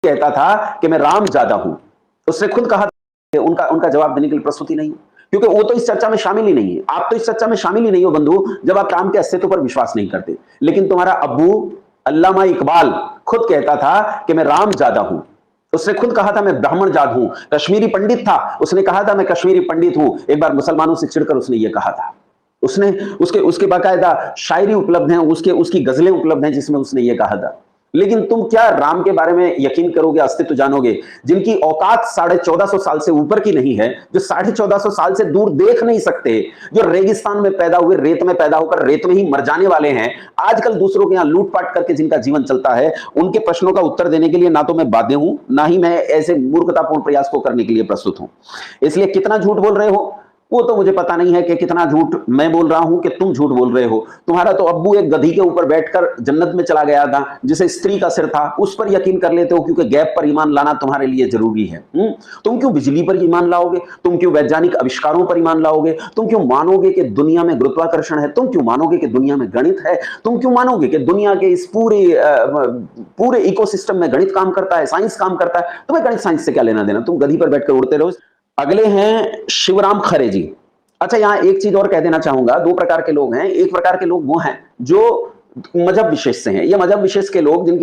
कहता था कि मैं राम ज्यादा हूं, उसने खुद कहा कि उनका उनका जवाब देने के लिए प्रस्तुत ही नहीं है, क्योंकि वो तो इस चर्चा में शामिल ही नहीं है। आप तो इस चर्चा में शामिल ही नहीं हो बंधु, जब आप राम के अस्तित्व पर विश्वास नहीं करते। लेकिन तुम्हारा अब्बू अल्लामा इकबाल खुद कहता था कि मैं राम ज्यादा हूं, उसने खुद कहा था मैं ब्राह्मण जात हूं। कश्मीरी पंडित था, उसने कहा था मैं कश्मीरी पंडित हूं। एक बार मुसलमानों से चिढ़कर उसने ये कहा था। उसने उसके उसके बाकायदा शायरी उपलब्ध हैं, उसकी गजलें उपलब्ध हैं जिसमें उसने ये कहा था। लेकिन तुम क्या राम के बारे में यकीन करोगे, अस्तित्व जानोगे, जिनकी औकात 1450 साल से ऊपर की नहीं है, जो 1450 साल से दूर देख नहीं सकते, जो रेगिस्तान में पैदा हुए, रेत में पैदा होकर रेत में ही मर जाने वाले हैं, आजकल दूसरों के यहां लूटपाट करके जिनका जीवन चलता है, उनके प्रश्नों का उत्तर देने के लिए ना तो मैं बाध्य हूं, ना ही मैं ऐसे मूर्खतापूर्ण प्रयास को करने के लिए प्रस्तुत हूं। इसलिए कितना झूठ बोल रहे हो वो तो मुझे पता नहीं है, कि कितना झूठ मैं बोल रहा हूं कि तुम झूठ बोल रहे हो। तुम्हारा तो अब्बू एक गधी के ऊपर बैठकर जन्नत में चला गया था, जिसे स्त्री का सिर था, उस पर यकीन कर लेते हो क्योंकि गैप पर ईमान लाना तुम्हारे लिए जरूरी है। तुम क्यों बिजली पर ईमान लाओगे? तुम क्यों वैज्ञानिक आविष्कारों पर ईमान लाओगे? तुम क्यों मानोगे कि दुनिया में गुरुत्वाकर्षण है? तुम क्यों मानोगे कि दुनिया में गणित है? तुम क्यों मानोगे कि दुनिया के इस पूरे इकोसिस्टम में गणित काम करता है, साइंस काम करता है? तुम्हें गणित साइंस से क्या लेना देना? तुम गधी पर बैठकर उड़ते रहो। अगले हैं शिवराम खरे जी। अच्छा, यहां एक चीज और कह देना चाहूंगा, दो प्रकार के लोग हैं। एक प्रकार के लोग वो हैं जो मजहब विशेष से हैं, ये मजहब विशेष के लोग जिनकी